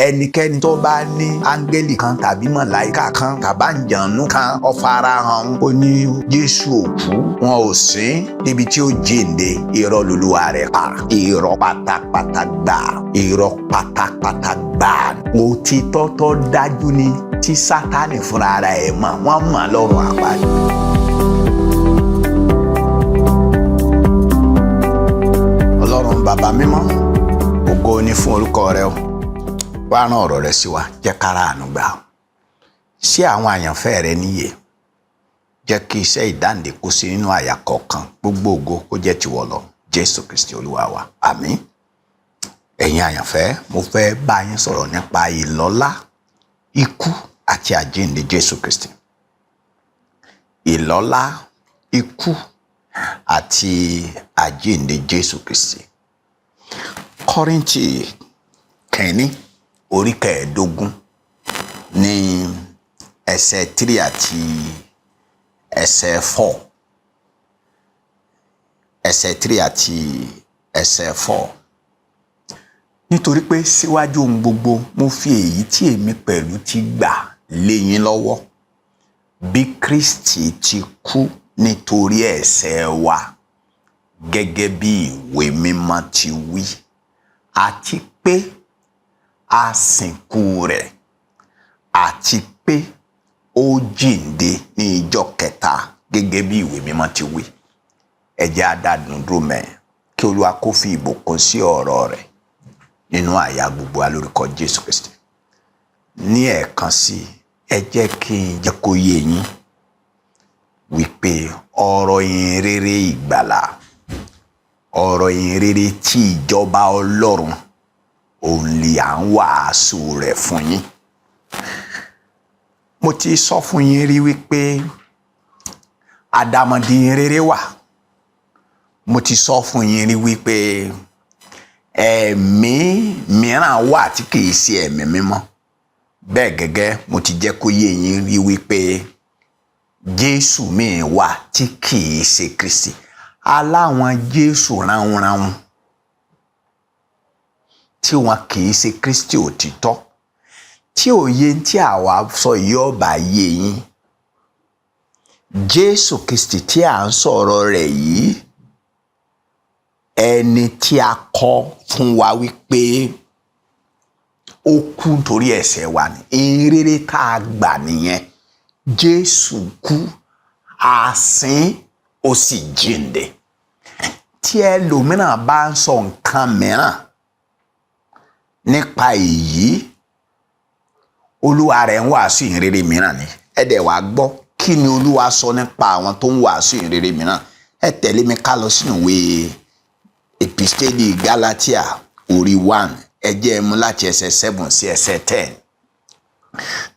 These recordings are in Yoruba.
ẹnikẹ́ni tó bá ní áńgẹ́lì kan tàbí màláíkà kan tàbáǹjànú kan ó farahàn ó ní Jésù òkú wọn ò sìn níbi tí ó jíǹde, irọ́ lolúwa rẹ̀ pa. Irọ́ pátápátá gbà, irọ́ pátápátá gbà. Òtítọ́ tó dájú ni tí Sátánì fúnra ẹ̀ mọ̀, wọ́n mọ̀ lọ́rùn àpáàdì. Ọlọ́run bàbá mímọ́, ògo ni fún orúkọ rẹ o. Wá rán ọ̀rọ̀ rẹ sí wa, jẹ́ kára àánú gbà. Sí àwọn àyànfẹ́ rẹ níyè, jẹ́ kí iṣẹ́ ìdáǹdè kó sí nínú àyà kọ̀ọ̀kan, gbogbo ògo kó jẹ́ tiwọ lọ. Jésù Kristi Olúwa wa, àmín. Ẹ̀yin àyànfẹ́, mo fẹ́ bá yín sọ̀rọ̀ nípa ìlọ́lá, ikú àti àjíǹde Jésù Kristi. Ìlọ́lá, ikú àti àjíǹde Jésù Kristi. Kọ́ríńtì kẹ́ni orí kẹẹ̀ẹ́dógún ní ẹsẹ̀ 3 àti ẹsẹ̀ 4. Ẹsẹ̀ 3 àti ẹsẹ̀ 4. Nítorí pé síwájú ohun gbogbo mo fi èyí tí èmi pẹ̀lú ti gbà lé yín lọ́wọ́, bí Kristi ti kú nítorí ẹ̀ṣẹ̀ wa gẹ́gẹ́ bí ìwé mímọ́ ti wí, àti pé a sìnkú rẹ̀, àti pé ó jíǹde ní ìjọ́ kẹta gẹ́gẹ́ bí ìwé mímọ́ ti wí. Ẹ jẹ́ á dá dúró mẹ́ kí Olúwa kó fi ìbùkún sí ọ̀rọ̀ rẹ̀ nínú àyà gbogbo wa lórúkọ Jésù Kristi. Ní ẹ̀ẹ̀kan sí, ẹ jẹ́ kí n jẹ́ kó yé yín wípé ọ̀rọ̀ ìyìn rere ìgbàlà, ọ̀rọ̀ ìyìn rere tí ìjọba Ọlọ́run òun lè à ń wàásù rẹ̀ fún yín. Mo ti sọ fún yín rí wípé àdàmọ̀dì ìyìn rere wà. Mo ti sọ fún yín rí wípé ẹ̀mí mìíràn wà tí kìí ṣe ẹ̀mí mímọ́. Bẹ́ẹ̀ gẹ́gẹ́ mo ti jẹ́ kó yé yín rí wípé Jésù míì wà tí kìí ṣe Kristi. Aláwọn Jésù ránunránun tí wọn kìí ṣe Kristi òtítọ́. Tí òye tí àwa sọ yìí ọba yé yín, Jésù Kristi tí à ń sọ̀rọ̀ rẹ̀ yìí, ẹni tí a kọ fún wa wípé ó kú nítorí ẹ̀ṣẹ̀ wa ni. Ìrere tá a gbà nìyẹn. Jésù kú, a sìn, ó sì jíǹde. Tí ẹlòmíràn bá ń sọ nǹkan mìíràn nípa èyí, Olúwa rẹ̀ ń wàásù ìrere mìíràn ni. Ẹ dẹ̀ wá gbọ́ kí ni Olúwa sọ nípa àwọn tó ń wàásù ìrere mìíràn. Ẹ tẹ̀lé mi ká lọ sínú ìwé Episteli Galatia orí 1. Ẹ jẹ́ mú láti ẹsẹ̀ 7 sí ẹsẹ̀ 10.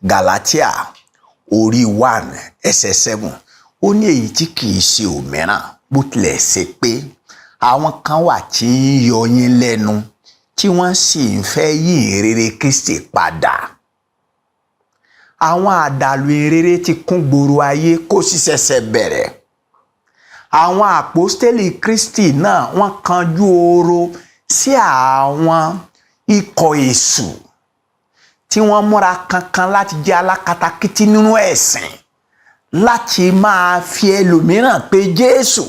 Galatia orí 1 ẹsẹ̀ 7. Ó ní èyí tí kìí ṣe òmíràn, bó tilẹ̀ ṣe pé àwọn kan wà tí ń yọ yín lẹ́nu, tí wọ́n sì ń fẹ́ yí ìrere Kristi padà. Àwọn àdàlù ìrere ti kún gbòòrò ayé kó sì ṣẹ̀ṣẹ̀ bẹ̀rẹ̀. Àwọn àpọ́stélì Kristi náà wọ́n kanjú oró sí àwọn ikọ̀ èṣù tí wọ́n múra kankan láti jẹ́ alákatakítí nínú ẹ̀sìn, láti máa fi ẹlòmíràn pé Jésù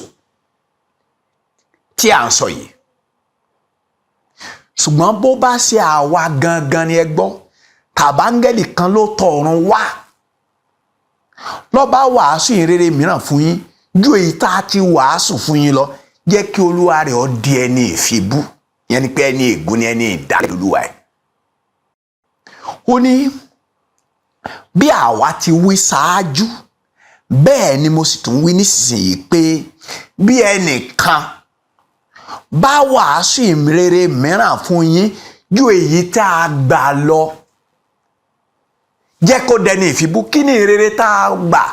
tí à ń sọ yìí. Ṣùgbọ́n bó bá ṣe àwa gangan ni ẹ gbọ́, tàbáńgẹ́lì kan ló tọ̀run wá ló bá wàásù ìrere mìíràn fún yín ju èyí tá a ti wàásù fún yín lọ, jẹ́ kí olúwa rẹ̀ ó di ẹni ìfibú. Yẹn ni pé ẹni ègún ni, ẹni ìdálẹ́ olúwa ẹ̀. Ó ní bí àwa ti wí ṣáájú, bẹ́ẹ̀ ni mo sì tún wí nísinsìnyí pé bí ẹnìkan bá wàásù ìrere mìíràn fún yín ju èyí tá a gbà lọ, jẹ́ kó dẹni ìfibú. Kí ni ìrere tá a gbà?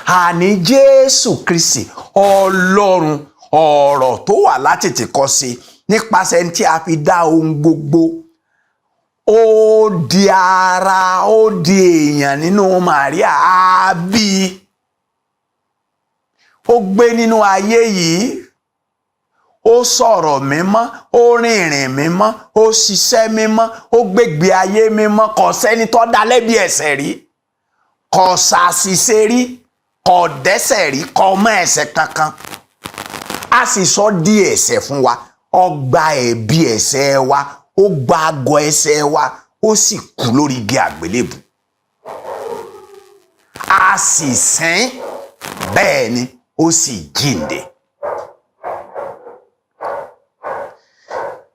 Àní Jésù Kristi Ọlọ́run, ọ̀rọ̀ tó wà látètèkọ́ṣe, nípasẹ̀ tí a fi dá ohun gbogbo, ó di ara, ó di èèyàn nínú Màríà, á bí, ó gbé nínú ayé yìí, ó sọ̀rọ̀ mímọ́, ó rìnrìn mímọ́, ó ṣiṣẹ́ mímọ́, ó gbégbé ayé mímọ́. Kò sẹ́ni tó dá lẹ́bi ẹ̀ṣẹ̀ rí, kò ṣàṣìṣe rí, kò dẹ́ṣẹ̀ rí, kò mọ ẹ̀ṣẹ̀ kankan. A sì sọ di ẹ̀ṣẹ̀ fún wa, ó gba ẹ̀bi ẹ̀ṣẹ̀ wa, ó gba àgọ́ ẹ̀ṣẹ̀ wa, ó sì kú lórí igi àgbélébù. A sì sìn, bẹ́ẹ̀ ni ó sì jíǹde.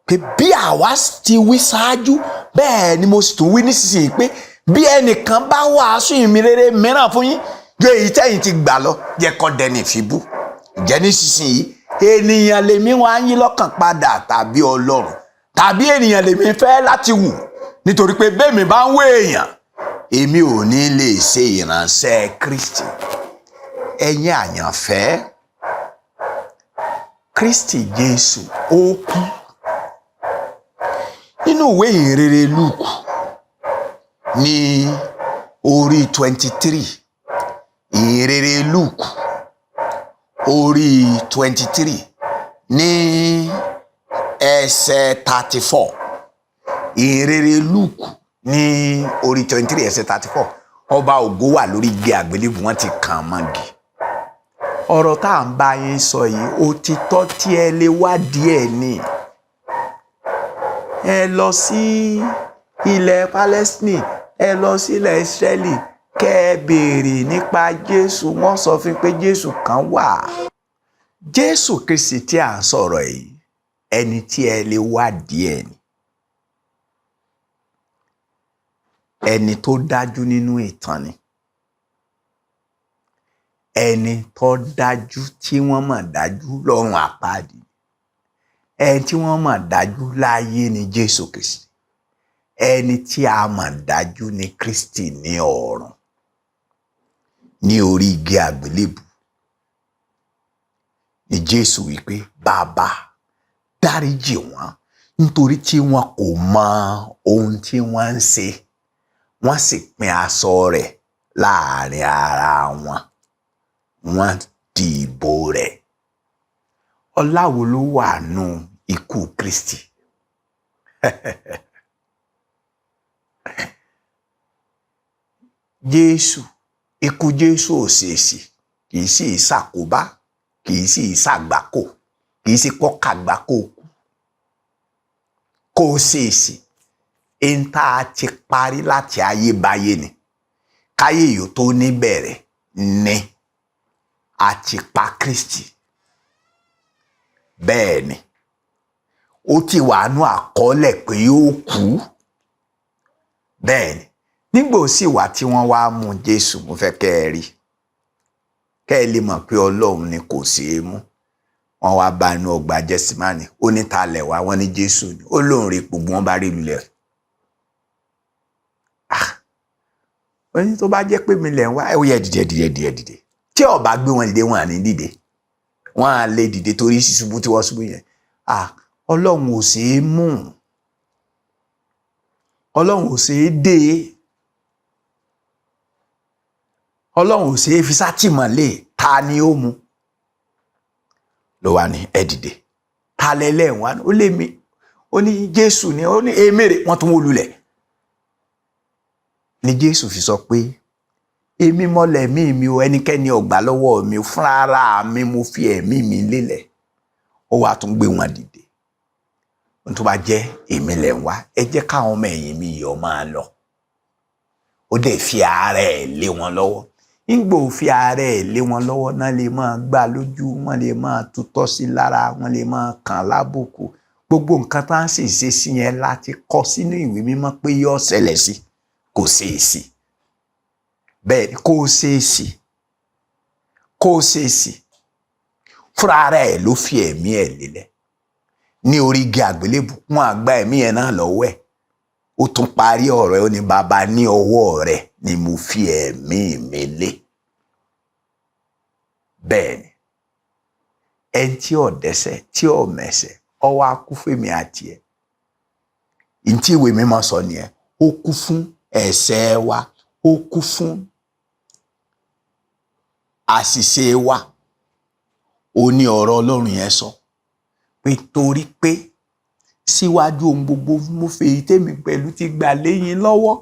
Pé bí àwa ti wí ṣáájú, bẹ́ẹ̀ ni mo sì tún wí nísinsìnyí pé bí ẹnìkan bá wàásù ìmìrere mìíràn fún yín ju èyí tẹ́yin ti gbà lọ, jẹ́ kó dẹni ìfibú. Ǹjẹ́ nísinsìnyí ènìyàn lèmi wá ń yí lọ́kàn padà tàbí Ọlọ́run, tàbí ènìyàn lèmi fẹ́ láti wù? Nítorí pé bẹ́ẹ̀ mi bá ń wé èèyàn, èmi ò ní lè ṣe ìránṣẹ́ Kristi. Ẹ̀yin àyànfẹ́, Kristi Jésù ó kú. Nínú ìwé ìhìnrere Lúùkù ní orí 23, ìhìnrere Lúùkù orí 23 ní ẹsẹ̀ 34, ìhìnrere Lúùkù ní orí 23 ẹsẹ̀ 34, ọba ògo wà lórí igi àgbélébù, wọ́n ti kàn án mọ́gi. Ọ̀rọ̀ tá à ń bá yín sọ yìí, òtítọ́ tí ẹ lè wádìí ẹ̀ ni. Ẹ lọ sí ilẹ̀ Palestine, ẹ lọ sí ilẹ̀ Israeli, kẹ́ ẹ béèrè nípa Jésù. Wọ́n sọ fún pé Jésù kan wà. Jésù Kristi tí à ń sọ̀rọ̀ yìí, ẹni tí ẹ lè wádìí ẹ̀ ni. Ẹni tó dájú nínú ìtàn ni. Ẹni tó dájú tí wọ́n mọ̀ dájú lọ́run àpáàdì. Ẹni tí wọ́n mọ̀ dájú láyé ni Jésù Kristi. Ẹni tí a mọ̀ dájú ni Kristi ní ọ̀run, ní orí igi àgbélébù. Ni Jésù wípé, Bàbá, dáríjì wọ́n nítorí tí wọn kò mọ ohun tí wọ́n ń ṣe. Wọ́n sì pín aṣọ rẹ̀ láàrin ara wọn, wọ́n di ìbò rẹ̀. Ọlá wo ló wà nù ikú Kristi? Jésù, ikú Jésù ò ṣèèṣì, kì í sì ṣàkóbá, kì í sì ṣàgbákò, kì í sì kọ́kàgbákò kú. Kò ṣèèṣì, ẹni tá a ti parí láti ayébáyé ni. Káyé yóò tó níbẹ̀rẹ̀ ni a ti pa Kristi. Bẹ́ẹ̀ ni, ó ti wà nú àkọọ́lẹ̀ pé yóò kú. Bẹ́ẹ̀ ni, nígbà ó sì wà tí wọ́n wá mú Jésù, mo fẹ́ kẹ́ ẹ rí, kẹ́ ẹ lè mọ̀ pé Ọlọ́run ni kò ṣeé mú. Wọ́n wá bá inú ọgbà Gẹ́símánì, ó ní ta lẹ̀ wá, wọ́n ní Jésù ni. Ó lóun rí gbogbo wọn bá rí lulẹ̀. Ó ní tó bá jẹ́ pé mi lẹ̀ ń wá, ẹ ó yẹ dìde. Tí ó bá gbé wọn dìde, wọn à ní dìde. Wọn à lè dìde torí ṣíṣubú tí wọ́n ṣubú yẹn. Ọlọ́run ò ṣeé mú. Ọlọ́run ò ṣeé dé. Ọlọ́run ò ṣeé fi sátìmọ́lé. Ta ni ó mú? Ló wá ní ẹ dìde. Ta lẹ́lẹ́ wá? Ó lé mi. Ó ní Jésù ni. Ó ní èmèrè. Wọ́n tún wó lulẹ̀. Ni Jésù fi sọ pé, èmi mọ́lẹ̀ mi o, ẹnikẹ́ni ò gbà lọ́wọ́ mi, fúnra ara mi mo fi ẹ̀mí mi lélẹ̀. Ó wá tún gbé wọn dìde. Ohun tó bá jẹ́ èmi lẹ̀ ń wá, ẹ jẹ́ káwọn ọmọ ẹ̀yìn mi yọ máa lọ. Ó dẹ̀ fi ara ẹ̀ lé wọn lọ́wọ́. Nígbà ó fi ara ẹ̀ lé wọn lọ́wọ́, náà lè máa gbá lójú, wọ́n lè máa tutọ́ sí lára, wọ́n lè máa kàn lábùkù. Gbogbo nǹkan tá à ń sì ṣe sí yẹn láti kọ sínú ìwé mímọ́ pé yóò ṣẹlẹ̀ sí. Kò ṣeéṣì. Bẹ́ẹ̀ ni, kò ṣeéṣì. Fúnra ara ẹ̀ ló fi ẹ̀mí ẹ̀ lélẹ̀ ní orí igi àgbélébù. Wọ́n á gba ẹ̀mí yẹn náà lọ́wọ́ ẹ̀. Ó tún parí ọ̀rọ̀ ẹ̀, ó ní Bàbá, ní ọwọ́ rẹ̀ ni mo fi ẹ̀mí mi lé. Bẹ́ẹ̀ ni, ẹni tí ò dẹ́ṣẹ̀, tí ò mẹ̀ṣẹ̀, ó wá kú fún èmi àti ẹ̀. Ntí ìwé mímọ́ sọ nìyẹn. Ó kú fún ẹ̀ṣẹ̀ wa, ó kú fún àṣìṣe wa. Ó ní ọ̀rọ̀ Ọlọ́run yẹn sọ nítorí pé síwájú ohun gbogbo mo fèyí tèmi pẹ̀lú ti gbà lé yín lọ́wọ́.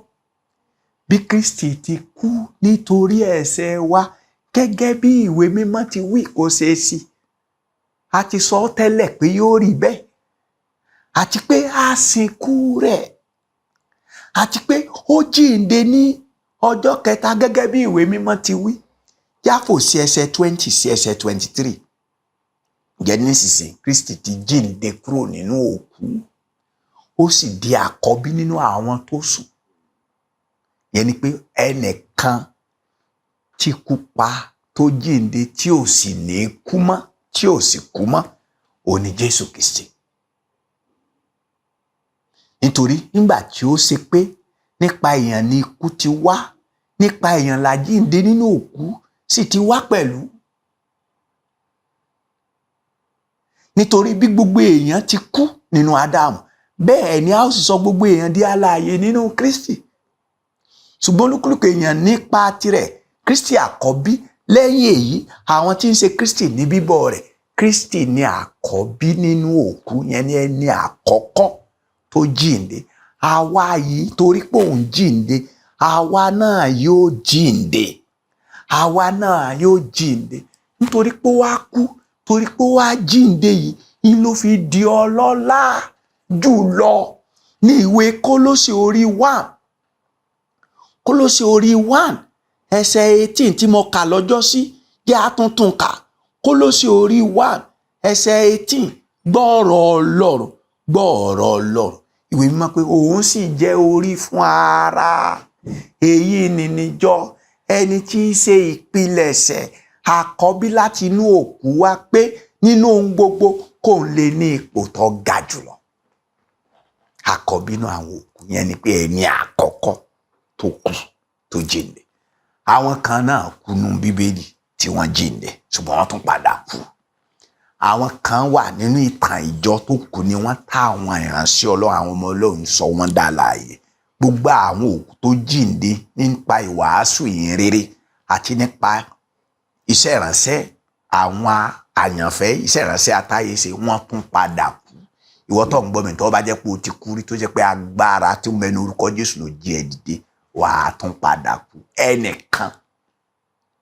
Bí Kristi ti kú nítorí ẹ̀ṣẹ̀ wa gẹ́gẹ́ bí ìwé mímọ́ ti wí kó ṣeé sí. A ti sọ tẹ́lẹ̀ pé yóò rí bẹ́ẹ̀, àti pé a sìnkú rẹ̀, àti pé ó jíǹde ní ọjọ́ kẹta gẹ́gẹ́ bí ìwé mímọ́ ti wí. Yáfò sí ẹsẹ̀ 20 sí ẹsẹ̀ 23. Ǹjẹ́ nísinsìnyí Kristi ti jíǹde kúrò nínú òkú, ó sì di àkọ́bí nínú àwọn tó sùn. Yẹn ni pé ẹnìkan tí kú pa tó jíǹde tí ò sì ní kú mọ́, tí ò sì kú mọ́, ó ní Jésù Kristi. Nítorí nígbà tí ó ṣe pé nípa èèyàn ni ikú ti wá, nípa èèyàn làjíǹde nínú òkú sì ti wá pẹ̀lú. Nítorí bí gbogbo èèyàn ti kú nínú Ádámù, bẹ́ẹ̀ ni a ó sì sọ gbogbo èèyàn di alààyè nínú Kristi. Ṣùgbọ́n olúkúlùkù èèyàn nípa tirẹ̀, Kristi àkọ́bí. Lẹ́yìn èyí, àwọn tí ń ṣe Kristi ní bíbọ̀ rẹ̀. Kristi ni àkọ́bí nínú òkú, yẹn ni ẹni àkọ́kọ́ tó jíǹde. Àwa yìí torí pé òun jíǹde, àwa náà yóò jíǹde. Àwa náà yóò jíǹde. Nítorí pé ó wá kú, torí pé ó wá jíǹde yìí, ni ló fi di ọlọ́lá jùlọ. Ní ìwé Kólósè orí 1. Kólósè orí 1 ẹsẹ̀ 18 tí mo kà lọ́jọ́ sí, jẹ́ àtúntún kà. Kólósè orí 1 ẹsẹ̀ 18. Gbọ́ ọ̀rọ̀ Ọlọ́run, gbọ́ ọ̀rọ̀ Ọlọ́run. Ìwé mímọ́ pé òun sì jẹ́ orí fún ara. Èyí ni níjọ, ẹni tí í ṣe ìpilẹ̀ṣẹ̀, àkọ́bí láti inú òkú wá, pé nínú ohun gbogbo kò ń lè ní ipò tó ga jùlọ. Àkọ́bí nínú àwọn òkú, yẹn ni pé ẹni àkọ́kọ́ tó kú tó jíǹde. Àwọn kan náà kú nínú Bíbélì tí wọ́n jíǹde, ṣùgbọ́n wọ́n tún padà kú. Àwọn kan wà nínú ìtàn ìjọ tó kú ni wọ́n tá àwọn ìránṣẹ́ Ọlọ́run, àwọn ọmọ Ọlọ́run sọ wọ́n dá láàyè. Gbogbo àwọn òkú tó jíǹde nípa ìwàásù ìhìnrere àti nípa iṣẹ́ ìránṣẹ́ àwọn àyànfẹ́, iṣẹ́ ìránṣẹ́ atáyéṣe, wọ́n tún padà kú. Ìwọ tó ń gbọ́ mi tó bá jẹ́ pé o ti kú rí, tó jẹ́ pé agbára tí ó mẹ́nu orúkọ Jésù ló jí ẹ dìde, wàá tún padà kú. Ẹnìkan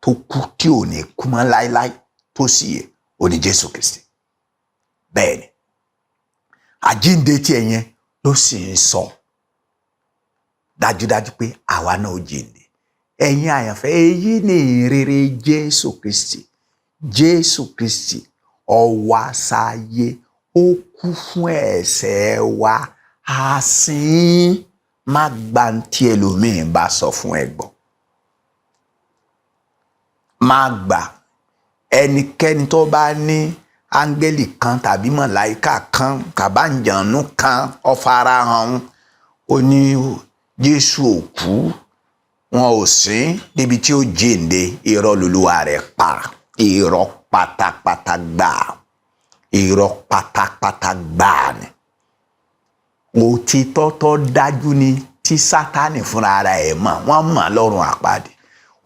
tó kú tí ò ní kú mọ́ láéláé tó sì yẹ, ó ní Jésù Kristi. Bẹ́ẹ̀ ni àjíǹde tí ẹ̀yẹn ló sì ń sọ dájúdájú pé àwa náà ó jíǹde. Ẹ̀yin àyànfẹ́, èyí ni ìrere Jésù Kristi. Jésù Kristi ó wá sáyé, ó kú fún ẹ̀ṣẹ̀ wa, a sìn. Má gbà tí ẹlòmíín bá sọ fún ẹ gbọ́. Má gbà. Ẹnikẹ́ni tó bá ní áńgẹ́lì kan tàbí màláíkà kan kàbáǹjànú kan ó farahàn, ó ní Jésù ò kú, wọn ò sìn débi tí ó jíǹde, irọ́ lolúwa rẹ̀ pa. Irọ́ pátápátá gbà. Irọ́ pátápátá gbà ni. Òtítọ́ tó dájú ni tí Sátánì fúnra ara ẹ̀ mọ̀, wọ́n mọ̀ lọ́rùn àpáàdì.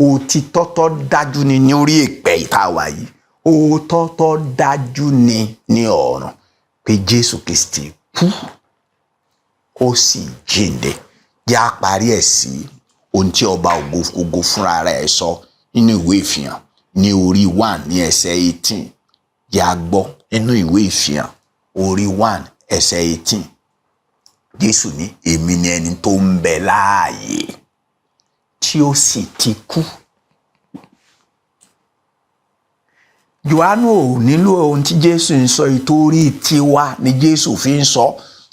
Òtítọ́ tó dájú ni ní orí èpẹ̀ ìtawà yìí. Òtítọ́ tó dájú ni ní ọ̀run pé Jésù Kristi kú, ó sì jíǹde. Jẹ́ á parí ẹ̀ sí ohun tí ọba ògo fúnra ara ẹ̀ sọ nínú ìwé Ìfihàn ní orí 1 ní ẹsẹ̀ 18. Jẹ́ á gbọ́ nínú ìwé Ìfihàn orí 1 ẹsẹ̀ 18. Jésù ní èmi ni ẹni tó ń bẹ láàyè tí ó sì ti kú. Jòhánù ò nílò ohun tí Jésù ń sọ, ìtorí tiwa ni Jésù fi ń sọ,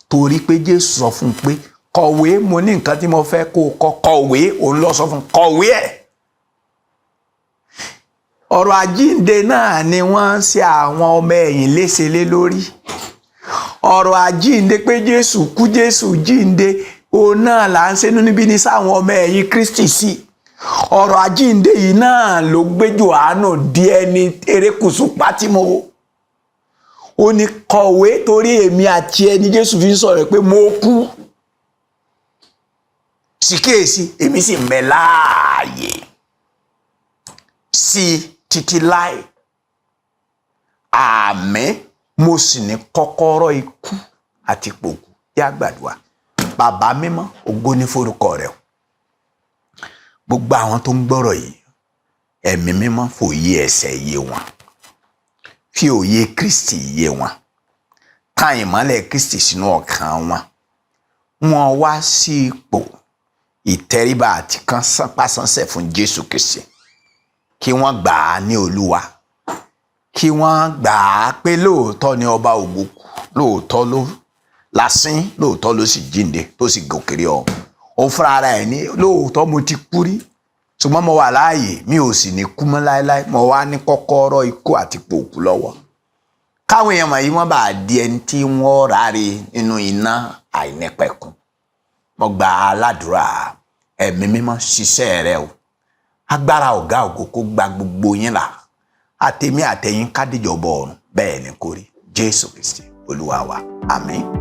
torí pé Jésù sọ fún un pé kọ̀wé, mo ní nǹkan tí mo fẹ́ kó kọ̀wé, òun lọ sọ fún kọ̀wé ẹ̀. Ọ̀rọ̀ àjíǹde náà ni wọ́n ń ṣe àwọn ọmọ ẹ̀yìn léṣe lé lórí. Ọ̀rọ̀ àjíǹde pé Jésù kú, Jésù jíǹde, òun náà là ń ṣe níbi ní sáwọn ọmọ ẹ̀yìn Kristi sí. Ọ̀rọ̀ àjíǹde yìí náà ló gbé Jòhánù di ẹni erékùṣù Pátìmọ́. Ó ní kọ̀wé, torí èmi àti ẹni Jésù fi ń sọ̀rọ̀ pé mo kú, sì kíyèsí èmi sì ń bẹ láàyè sí títí láì. Àmín. mo sì ní kọ́kọ́rọ́ ikú àti ipò òkú. Jẹ́ a gbàdúrà. Bàbá mímọ́, ògo ní forúkọ rẹ o. Gbogbo àwọn tó ń gbọ́rọ̀ yìí, ẹ̀mí mímọ́ fòye ẹ̀ṣẹ̀ yé wọn, fi òye Kristi yé wọn, ká ìmọ́lẹ̀ Kristi sínú ọkàn wọn. Wọ́n wá sí ipò ìtẹríba àti kan sápásánṣẹ́ fún Jésù Kristi. Kí wọ́n gbà á ní Olúwa, kí wọ́n gbà á pé lóòótọ́ ni ọba ògo kú, lóòótọ́ ló lásín, lóòótọ́ ló sì jíǹde tó sì gòkèrè ọ̀run. Ó fúnra ara ẹ̀ ní lóòótọ́ mo ti kú rí, ṣùgbọ́n mo wà láàyè, mi ò sì ní kú mọ́ láéláé. Mo wá ní kọ́kọ́rọ́ ikú àti ipò òkú lọ́wọ́. Káwọn èèyàn wọ̀nyí wọ́n bá di ẹni tí wọ́n ráre nínú iná àìnípẹ̀kun. Mo gba aládùúrà, ẹ̀mí mímọ́ ṣiṣẹ́ rẹ o. Agbára ọ̀gá ògo kó gba gbogbo yín là. Àtèmi àtẹ̀yin ká dìjọba ọ̀run. Bẹ́ẹ̀ ni kó rí. Jésù Kristi Olúwa wa. Àmín.